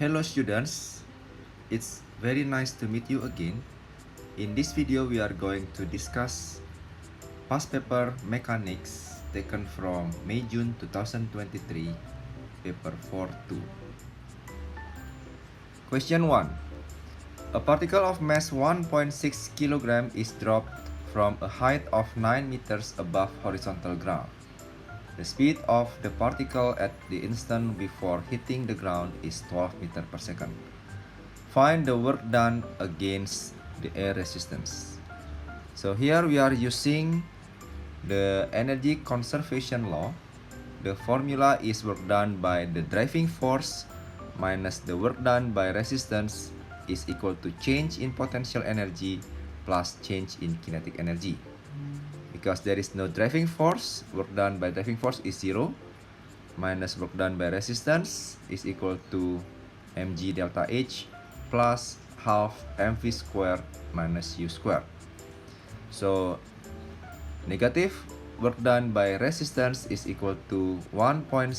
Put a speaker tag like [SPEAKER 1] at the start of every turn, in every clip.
[SPEAKER 1] Hello students, it's very nice to meet you again. In this video we are going to discuss past paper mechanics taken from May-June 2023, paper 4-2. Question 1. A particle of mass 1.6 kg is dropped from a height of 9 meters above horizontal ground. The speed of the particle at the instant before hitting the ground is 12 meters per second. Find the work done against the air resistance. So here we are using the energy conservation law. The formula is work done by the driving force minus the work done by resistance is equal to change in potential energy plus change in kinetic energy. Because there is no driving force, work done by driving force is 0, minus work done by resistance is equal to mg delta h plus half mv squared minus u squared. So negative work done by resistance is equal to 1.6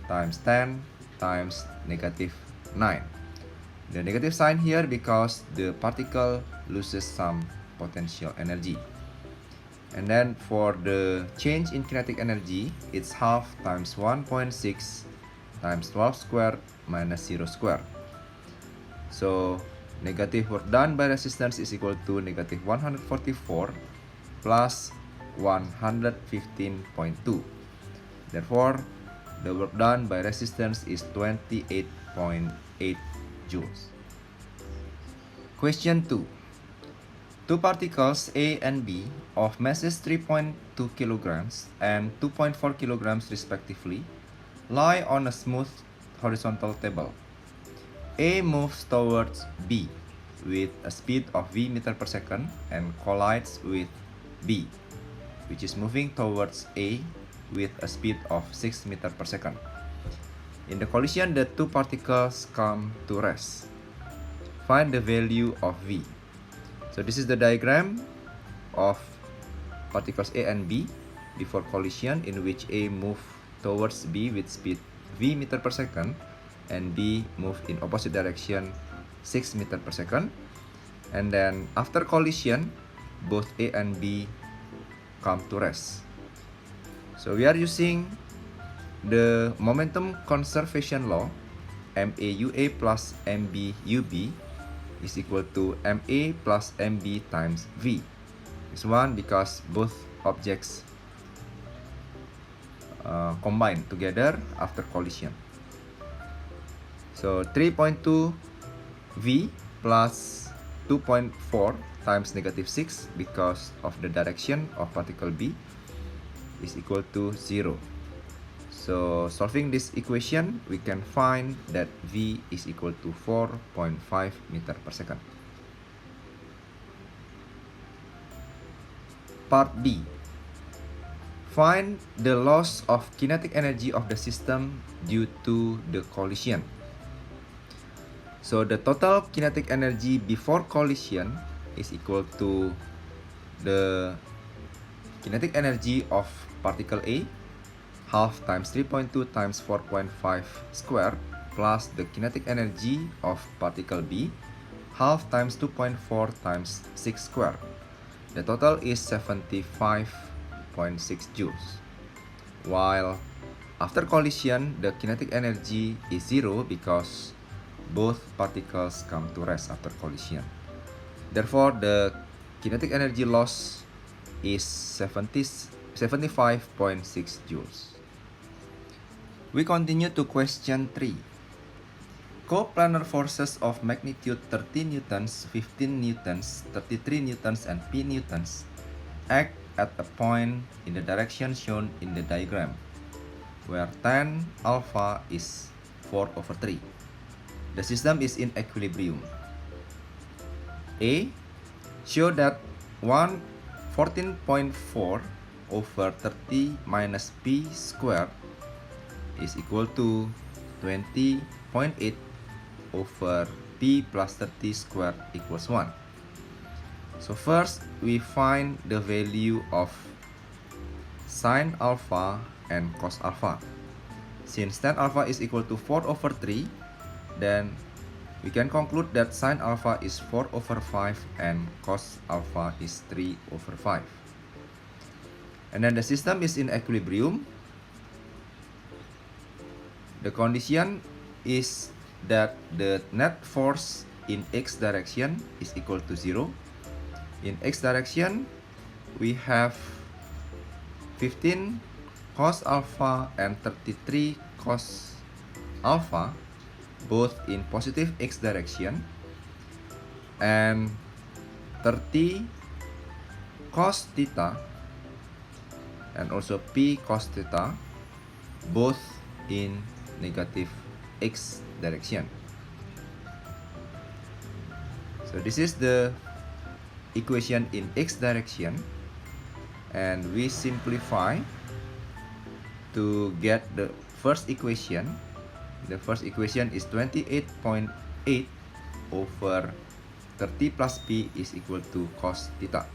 [SPEAKER 1] times 10 times negative 9. The negative sign here because the particle loses some potential energy. And then for the change in kinetic energy, it's half times 1.6 times 12 squared minus 0 squared. So negative work done by resistance is equal to negative 144 plus 115.2. Therefore, the work done by resistance is 28.8 joules. Question 2. Two particles A and B of masses 3.2 kilograms and 2.4 kilograms respectively lie on a smooth horizontal table. A moves towards B with a speed of v meter per second and collides with B, which is moving towards A with a speed of 6 meter per second. In the collision, the two particles come to rest. Find the value of V. So this is the diagram of particles A and B before collision, in which A moved towards B with speed v meter per second and B moved in opposite direction 6 meter per second. And then after collision, both A and B come to rest. So we are using the momentum conservation law. MAUA plus MBUB is equal to MA plus MB times V. This one because both objects combine together after collision. So 3.2 V plus 2.4 times negative 6 because of the direction of particle B is equal to 0. So solving this equation, we can find that V is equal to 4.5 meter per second. Part B. Find the loss of kinetic energy of the system due to the collision. So the total kinetic energy before collision is equal to the kinetic energy of particle A, half times 3.2 times 4.5 squared, plus the kinetic energy of particle B, half times 2.4 times 6 squared. The total is 75.6 joules. While after collision, the kinetic energy is 0 because both particles come to rest after collision. Therefore, the kinetic energy loss is 75.6 joules. We continue to question 3. Coplanar forces of magnitude 30 newtons, 15 newtons, 33 newtons, and p newtons act at a point in the direction shown in the diagram, where tan alpha is 4/3. The system is in equilibrium. A. Show that 14.4 over 30 minus p squared is equal to 20.8 over p plus 30 squared equals 1. So first, we find the value of sine alpha and cos alpha. Since tan alpha is equal to 4/3, then we can conclude that sine alpha is 4/5 and cos alpha is 3/5. And then the system is in equilibrium. The condition is that the net force in x direction is equal to 0. In x direction, we have 15 cos alpha and 33 cos alpha, both in positive x direction, and 30 cos theta and also p cos theta, both in negative x direction. So this is the equation in x direction, and we simplify to get the first equation. The first equation is 28.8 over 30 plus p is equal to cos theta.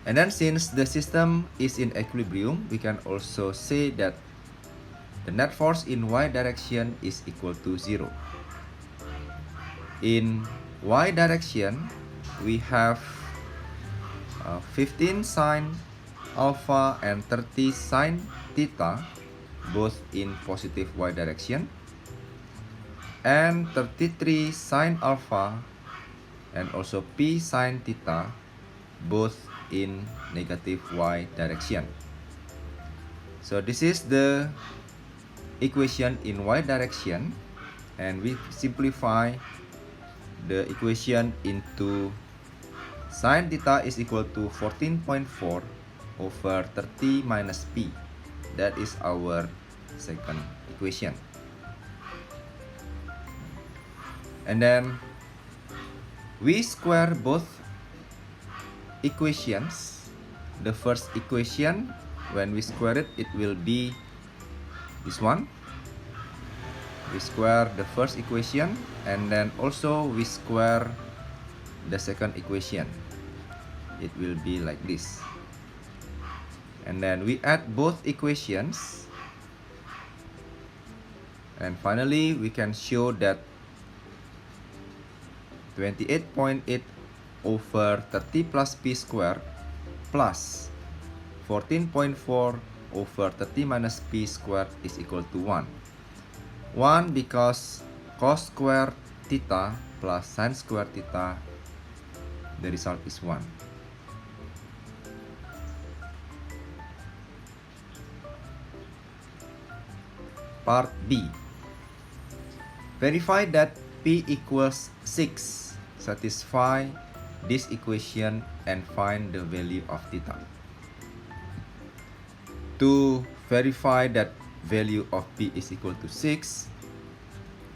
[SPEAKER 1] And then since the system is in equilibrium, we can also say that the net force in y direction is equal to 0. In y direction, we have 15 sine alpha and 30 sine theta, both in positive y direction, and 33 sine alpha and also p sine theta, both in negative y direction. So this is the equation in y direction, and we simplify the equation into sine theta is equal to 14.4 over 30 minus p. That is our second equation. And then we square both equations. The first equation, when we square it, it will be this one. We square the first equation, and then also we square the second equation. It will be like this. And then we add both equations, and finally we can show that 28.8 over 30 plus p squared plus 14.4 over 30 minus p squared is equal to 1. 1 because cos squared theta plus sine squared theta, the result is 1. Part B. Verify that p equals 6. Satisfy this equation and find the value of theta. To verify that value of p is equal to 6,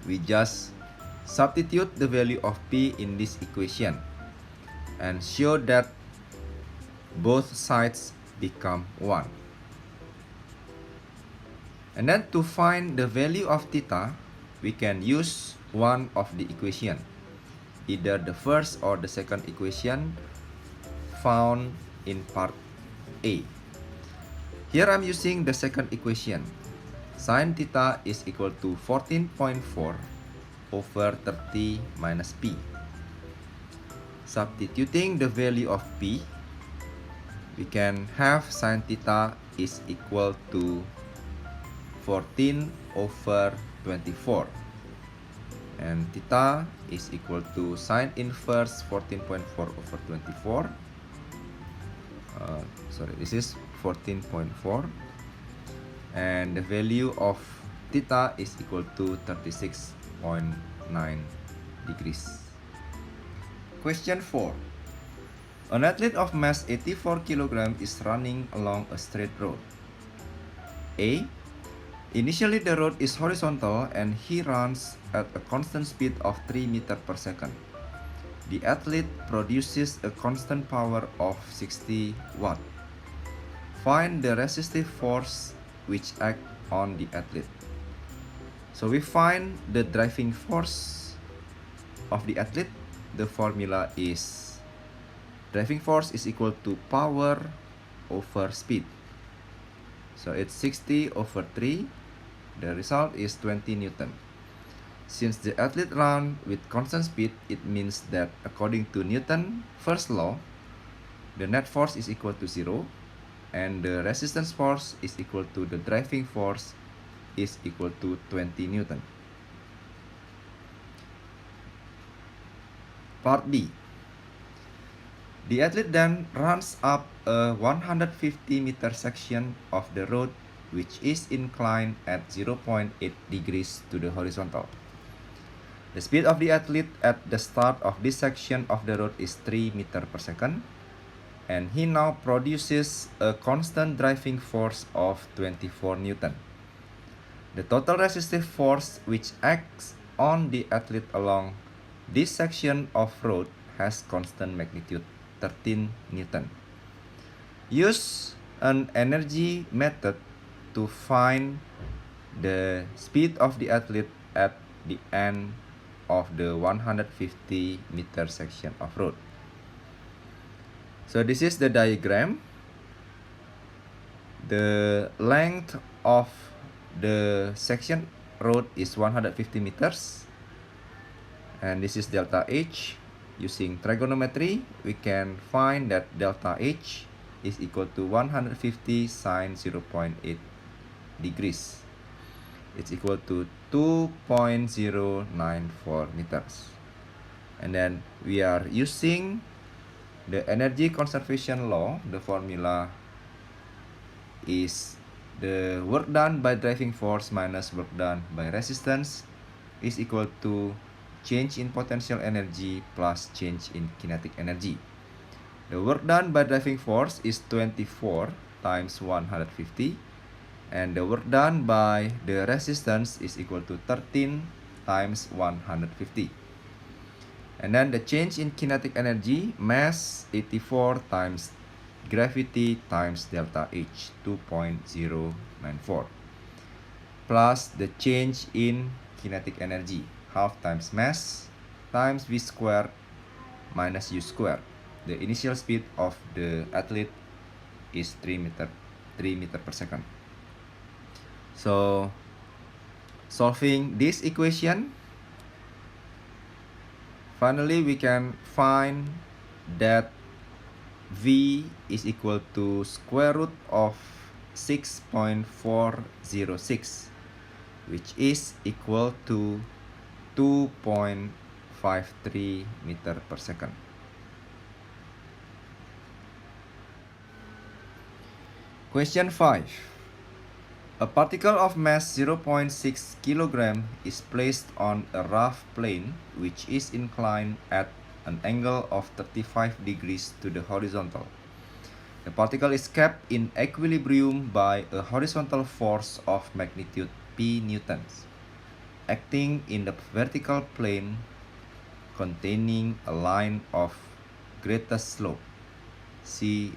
[SPEAKER 1] we just substitute the value of p in this equation and show that both sides become 1. And then to find the value of theta, we can use one of the equation, either the first or the second equation found in part A. Here I'm using the second equation. Sine theta is equal to 14.4 over 30 minus p. Substituting the value of p, we can have sine theta is equal to 14 over 24. And theta is equal to sine inverse 14.4 over 24. This is 14.4. And the value of theta is equal to 36.9 degrees. Question 4. An athlete of mass 84 kg is running along a straight road. A. Initially the road is horizontal and he runs at a constant speed of 3 meters per second. The athlete produces a constant power of 60 watt. Find the resistive force which acts on the athlete. So we find the driving force of the athlete. The formula is driving force is equal to power over speed. So it's 60 over 3 The result is 20 Newton. Since the athlete ran with constant speed, it means that according to Newton's first law, the net force is equal to 0 and the resistance force is equal to the driving force is equal to 20 Newton. Part B. The athlete then runs up a 150-meter section of the road which is inclined at 0.8 degrees to the horizontal. The speed of the athlete at the start of this section of the road is 3 meters per second, and he now produces a constant driving force of 24 Newton. The total resistive force which acts on the athlete along this section of road has constant magnitude 13 Newton. Use an energy method to find the speed of the athlete at the end of the 150-meter section of road. So this is the diagram. The length of the section road is 150 meters. And this is delta H. Using trigonometry, we can find that delta H is equal to 150 sine 0.8 degrees. It's equal to 2.094 meters. And then we are using the energy conservation law. The formula is the work done by driving force minus work done by resistance is equal to change in potential energy plus change in kinetic energy. The work done by driving force is 24 times 150, and the work done by the resistance is equal to 13 times 150. And then the change in kinetic energy, mass 84 times gravity times delta H, 2.094, plus the change in kinetic energy, half times mass times v squared minus u squared. The initial speed of the athlete is 3 meter per second. So solving this equation, finally we can find that v is equal to square root of 6.406, which is equal to 2.53 meter per second. Question 5. A particle of mass 0.6 kg is placed on a rough plane which is inclined at an angle of 35 degrees to the horizontal. The particle is kept in equilibrium by a horizontal force of magnitude P newtons, acting in the vertical plane containing a line of greatest slope. See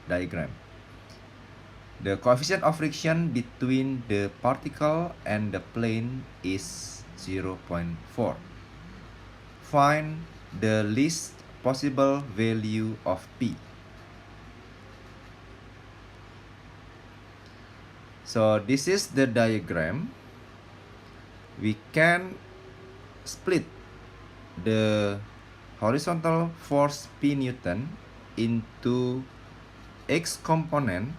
[SPEAKER 1] diagram. The coefficient of friction between the particle and the plane is 0.4. Find the least possible value of P. So this is the diagram. We can split the horizontal force P Newton into X component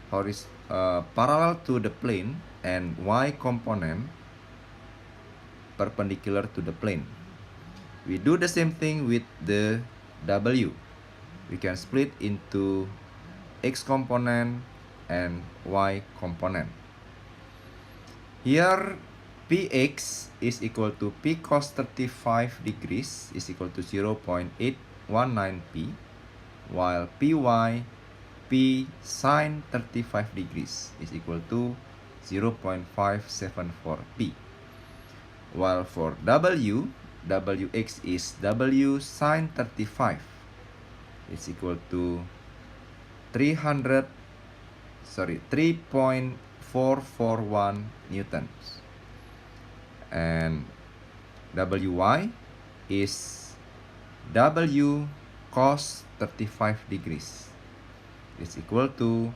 [SPEAKER 1] parallel to the plane and Y component perpendicular to the plane. We do the same thing with the W. We can split into X component and Y component. Here Px is equal to P cos 35 degrees is equal to 0.819 P, while Py P sine 35 degrees is equal to 0.574 P. While for W, Wx is W sine 35 is equal to 3.441 newtons. And Wy is W cos 35 degrees is equal to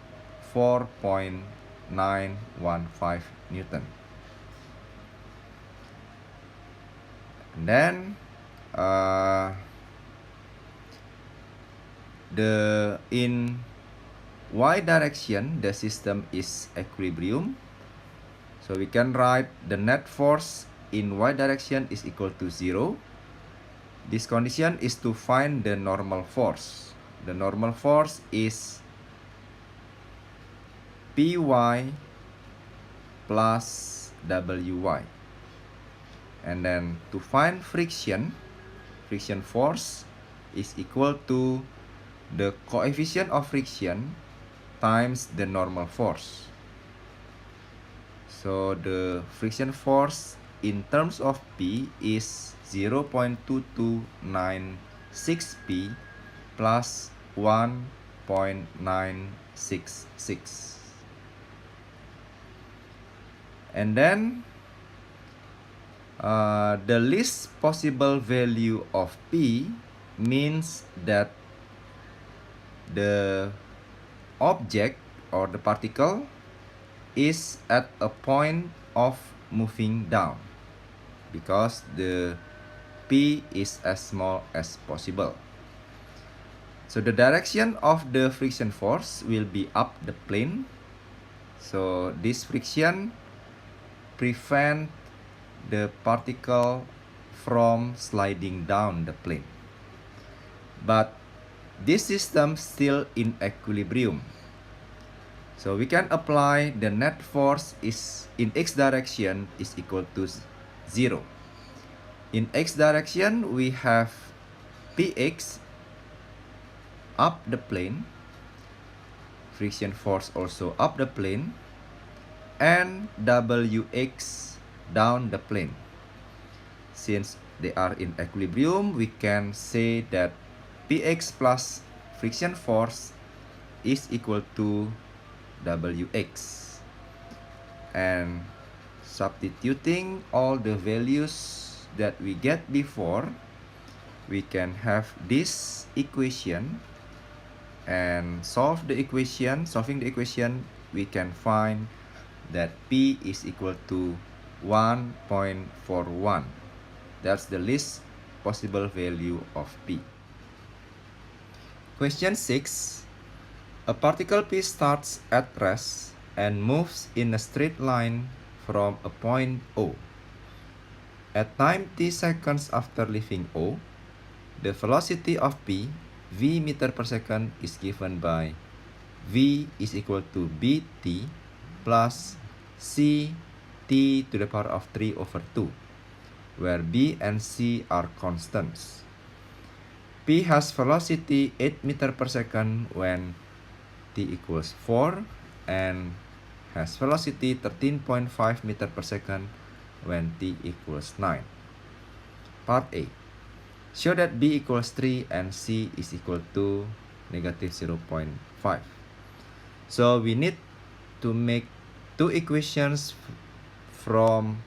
[SPEAKER 1] 4.915 Newton. And then in y direction the system is equilibrium, so we can write the net force in y direction is equal to 0. This condition is to find the normal force. The normal force is Py plus Wy. And then to find friction force is equal to the coefficient of friction times the normal force. So the friction force in terms of P is 0.2296 P plus 1.966. And then the least possible value of P means that the object or the particle is at a point of moving down, because the P is as small as possible. So the direction of the friction force will be up the plane. So this friction prevent the particle from sliding down the plane. But this system still in equilibrium. So we can apply the net force is in x direction is equal to 0. In x direction we have Px up the plane, friction force also up the plane, and Wx down the plane. Since they are in equilibrium, we can say that Px plus friction force is equal to Wx. And substituting all the values that we get before, we can have this equation and solving the equation, we can find that P is equal to 1.41. That's the least possible value of P. Question 6. A particle P starts at rest and moves in a straight line from a point O. At time t seconds after leaving O, the velocity of P, v meter per second, is given by v is equal to bt plus c t to the power of 3 over 2, where b and c are constants. P has velocity 8 meter per second when t equals 4 and has velocity 13.5 meter per second when t equals 9. Part A. Show that b equals 3 and c is equal to negative 0.5. So we need to make two equations from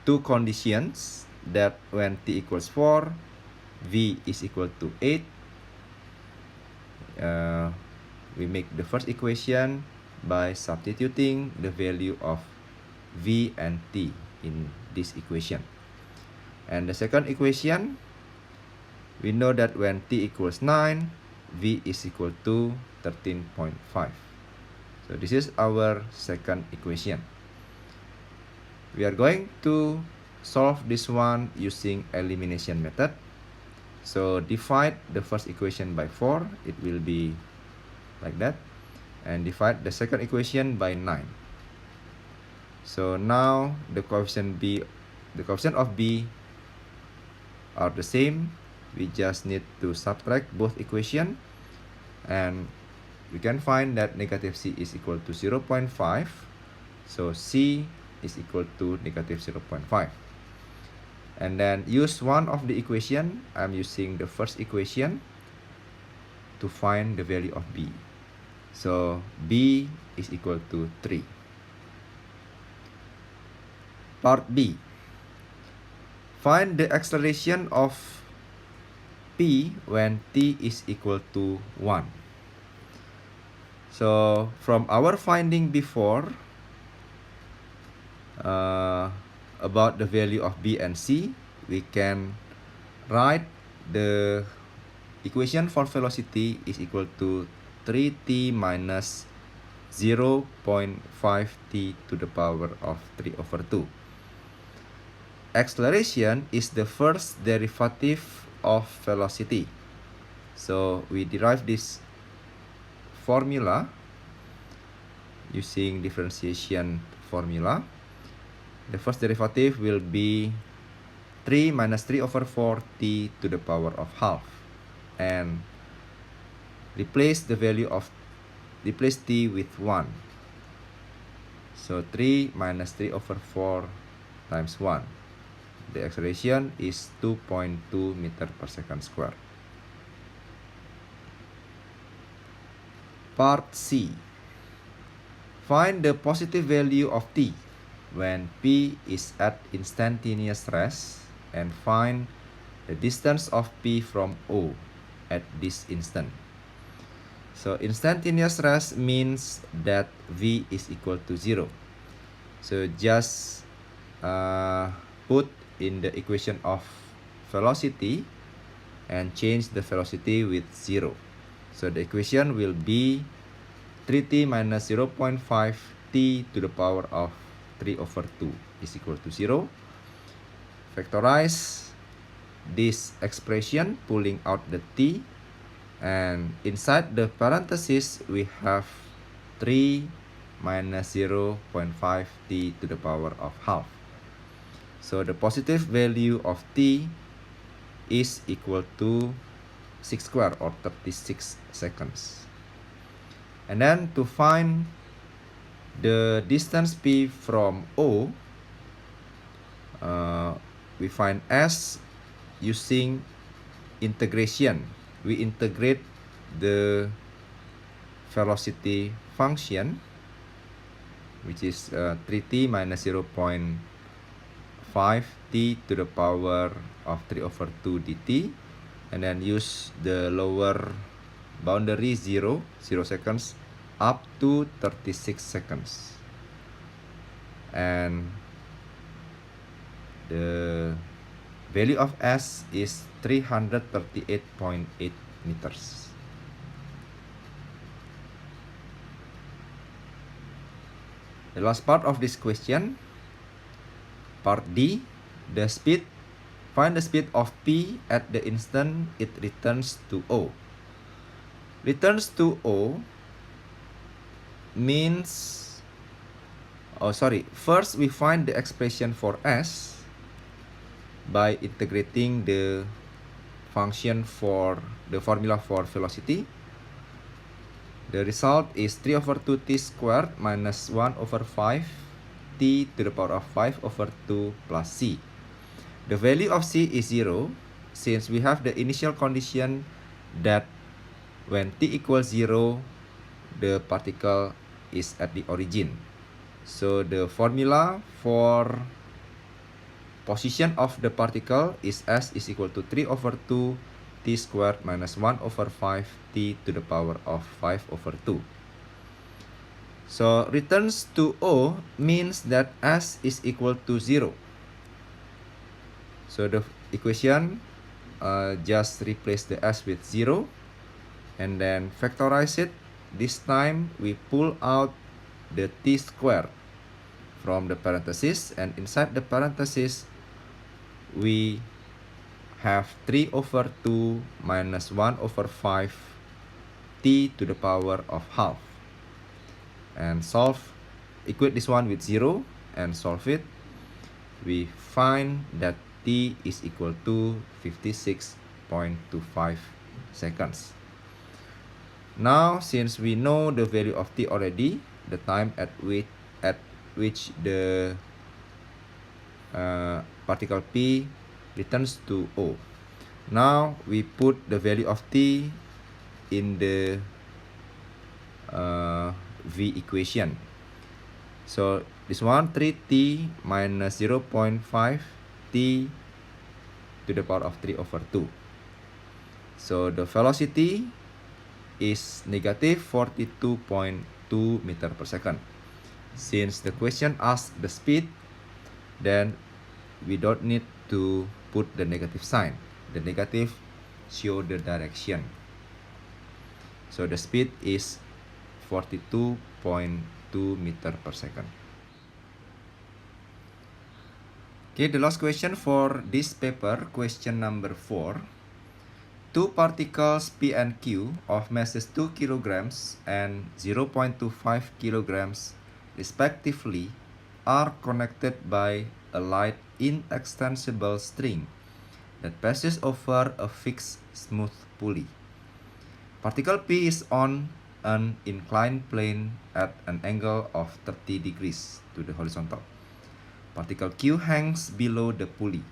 [SPEAKER 1] two conditions, that when t equals 4, v is equal to 8. We make the first equation by substituting the value of v and t in this equation. And the second equation, we know that when t equals 9, v is equal to 13.5. So this is our second equation. We are going to solve this one using elimination method. So divide the first equation by 4, it will be like that, and divide the second equation by 9. So now the coefficient of b are the same. We just need to subtract both equations, and we can find that negative c is equal to 0.5. So c is equal to negative 0.5. And then use one of the equation. I'm using the first equation to find the value of b. So b is equal to 3. Part B. Find the acceleration of p when t is equal to 1. So from our finding before about the value of b and c, we can write the equation for velocity is equal to 3t minus 0.5t to the power of 3 over 2. Acceleration is the first derivative of velocity. So we derive this formula using differentiation formula. The first derivative will be 3 minus 3 over 4t to the power of half, and replace t with 1. So 3 minus 3 over 4 times 1. The acceleration is 2.2 meter per second square. Part C. Find the positive value of t when p is at instantaneous rest, and find the distance of p from O at this instant. So instantaneous rest means that v is equal to 0. So just put in the equation of velocity and change the velocity with 0. So the equation will be 3t minus 0.5t to the power of 3 over 2 is equal to 0. Factorize this expression, pulling out the t, and inside the parenthesis we have 3 minus 0.5t to the power of half. So the positive value of t is equal to 6 square or 36 seconds. And then to find the distance p from O, we find s using integration. We integrate the velocity function, which is 3t minus 0.5t to the power of 3 over 2 dt, and then use the lower boundary 0 seconds up to 36 seconds. And the value of s is 338.8 meters. The last part of this question, part D, the speed. Find the speed of p at the instant it returns to O. Returns to O means, first we find the expression for s by integrating the function for the formula for velocity. The result is 3 over 2t squared minus 1 over 5t to the power of 5 over 2 plus c. The value of c is 0, since we have the initial condition that when t equals 0, the particle is at the origin. So the formula for position of the particle is s is equal to 3 over 2 t squared minus 1 over 5 t to the power of 5 over 2. So returns to O means that s is equal to 0. So the equation just replace the s with 0 and then factorize it. This time we pull out the t squared from the parenthesis, and inside the parenthesis we have 3 over 2 minus 1 over 5 t to the power of half. And equate this one with 0 and solve it. We find that t is equal to 56.25 seconds. Now, since we know the value of t already, the time at which the particle p returns to O. Now we put the value of t in the v equation. So this one, 3t minus 0.5t to the power of 3 over 2. So the velocity is negative 42.2 meter per second. Since the question asks the speed, then we don't need to put the negative sign. The negative show the direction. So the speed is 42.2 meter per second. Okay, the last question for this paper, question number 4. Two particles P and Q of masses 2 kilograms and 0.25 kilograms respectively are connected by a light inextensible string that passes over a fixed smooth pulley. Particle P is on an inclined plane at an angle of 30 degrees to the horizontal. Particle Q hangs below the pulley.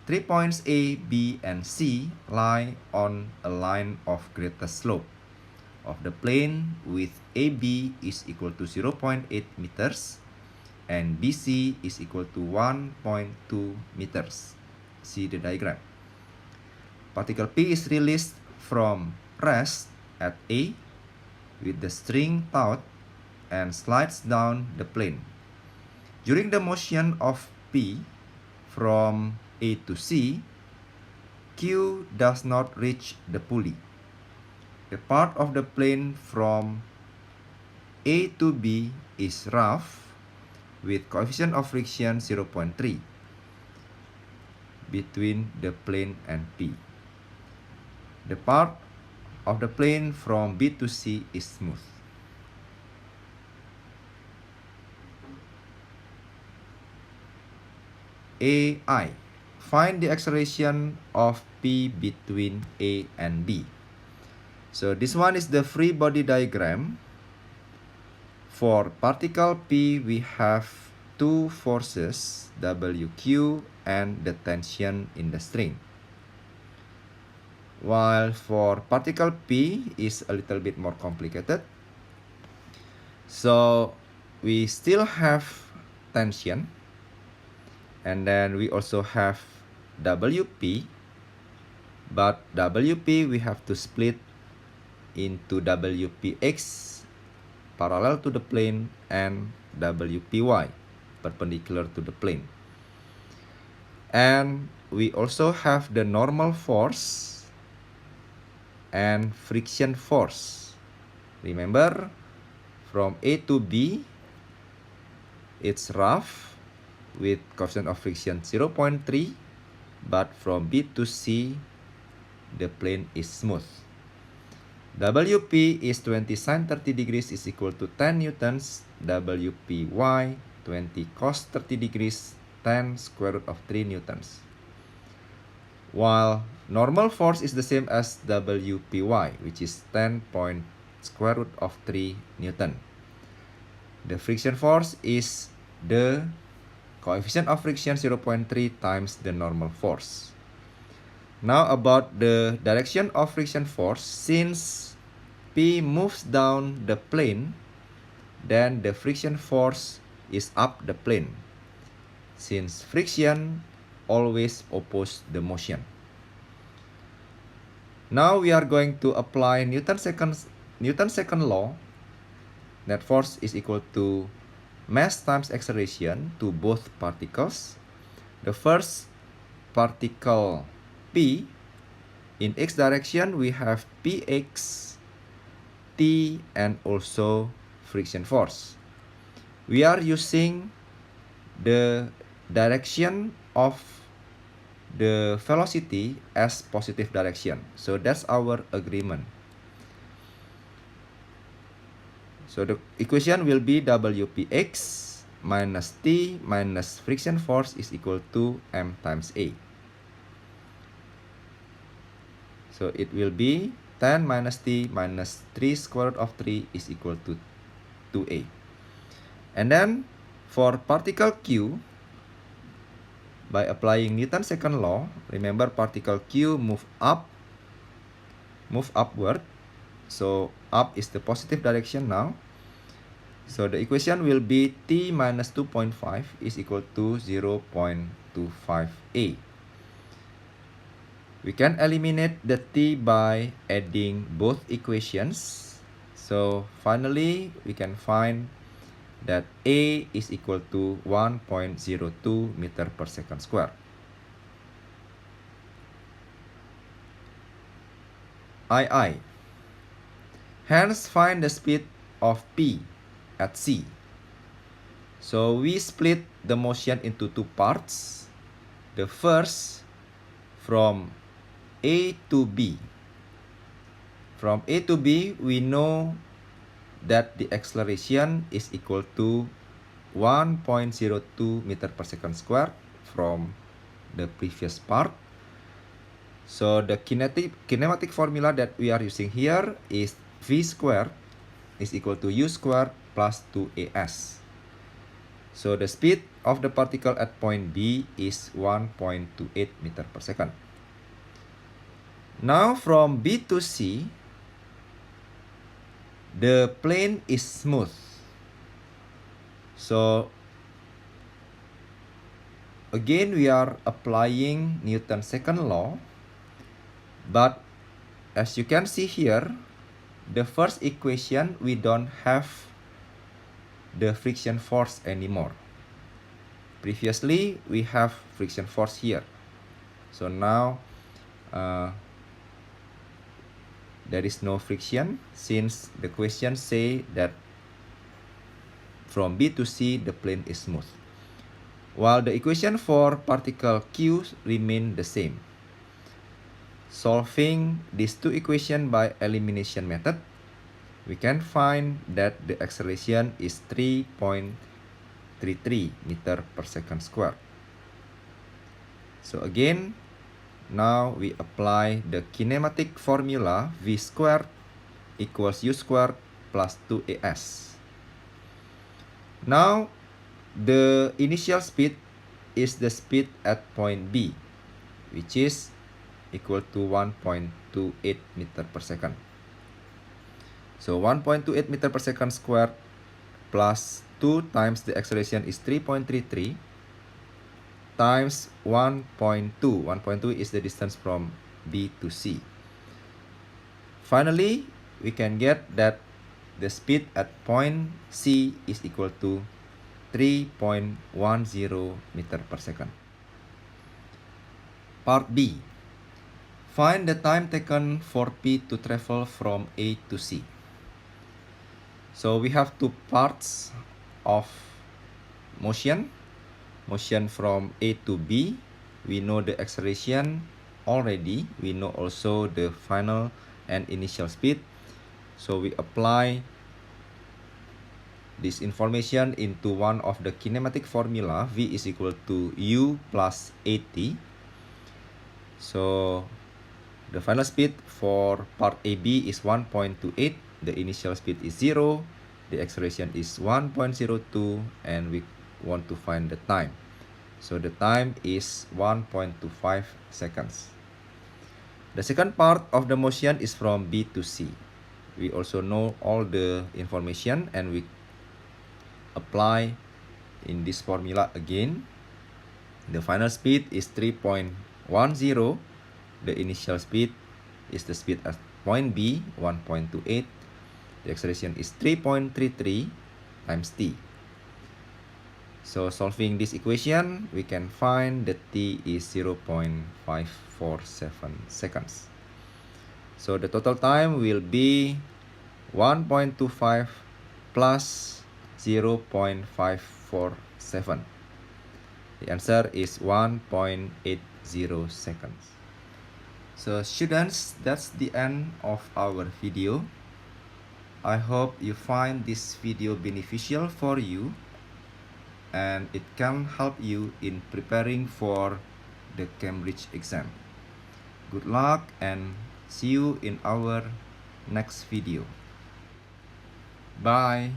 [SPEAKER 1] 3 points A, B, and C lie on a line of greatest slope of the plane with AB is equal to 0.8 meters and BC is equal to 1.2 meters. See the diagram. Particle P is released from rest at A with the string taut and slides down the plane. During the motion of P from A to C, Q does not reach the pulley. The part of the plane from A to B is rough with coefficient of friction 0.3 between the plane and P. The part of the plane from B to C is smooth. AI. Find the acceleration of P between A and B. So this one is the free body diagram. For particle P, we have two forces, WQ and the tension in the string. While for particle P is a little bit more complicated. So we still have tension. And then we also have WP. But WP we have to split into WPX parallel to the plane and WPY perpendicular to the plane. And we also have the normal force and friction force. Remember, from A to B, it's rough with coefficient of friction 0.3, but from B to C, the plane is smooth. WP is 20 sin 30 degrees is equal to 10 newtons. WPY 20 cos 30 degrees 10 square root of 3 newtons. While normal force is the same as WPY, which is 10 point square root of 3 newton. The friction force is the coefficient of friction 0.3 times the normal force. Now about the direction of friction force, since P moves down the plane, then the friction force is up the plane, since friction always opposes the motion. Now we are going to apply Newton's second law. Net force is equal to mass times acceleration to both particles. The first particle P, in x direction we have Px, T, and also friction force. We are using the direction of the velocity as positive direction. So that's our agreement. So the equation will be WPx minus T minus friction force is equal to M times A. So it will be 10 minus T minus 3 square root of 3 is equal to 2A. And then for particle Q, by applying Newton's second law, remember particle Q move upward. So up is the positive direction now. So the equation will be T minus 2.5 is equal to 0.25A. We can eliminate the T by adding both equations. So finally, we can find that A is equal to 1.02 meter per second square. ii. Hence, find the speed of p at c. So we split the motion into two parts. The first from A to B. From A to B, we know that the acceleration is equal to 1.02 meter per second squared from the previous part. So the kinematic formula that we are using here is V squared is equal to U squared plus 2AS. So the speed of the particle at point B is 1.28 meter per second. Now from B to C, the plane is smooth. So again, we are applying Newton's second law. But as you can see here, the first equation, we don't have the friction force anymore. Previously, we have friction force here. So now, there is no friction since the question say that from B to C, the plane is smooth. While the equation for particle Q remain the same. Solving these two equations by elimination method, we can find that the acceleration is 3.33 meter per second squared. So again, now we apply the kinematic formula V squared equals U squared plus 2AS. Now, the initial speed is the speed at point B, which is equal to 1.28 meter per second. So 1.28 meter per second squared plus 2 times the acceleration is 3.33 times 1.2. 1.2 is the distance from B to C. Finally, we can get that the speed at point C is equal to 3.10 meter per second. Part B. Find the time taken for P to travel from A to C. So we have two parts of motion. Motion from A to B. We know the acceleration already. We know also the final and initial speed. So we apply this information into one of the kinematic formula. V is equal to U plus AT. So the final speed for part AB is 1.28. The initial speed is 0. The acceleration is 1.02. And we want to find the time. So the time is 1.25 seconds. The second part of the motion is from B to C. We also know all the information and we apply in this formula again. The final speed is 3.10. The initial speed is the speed at point B, 1.28. The acceleration is 3.33 times t. So solving this equation, we can find that t is 0.547 seconds. So the total time will be 1.25 plus 0.547. The answer is 1.80 seconds. So students, that's the end of our video. I hope you find this video beneficial for you and it can help you in preparing for the Cambridge exam. Good luck and see you in our next video. Bye.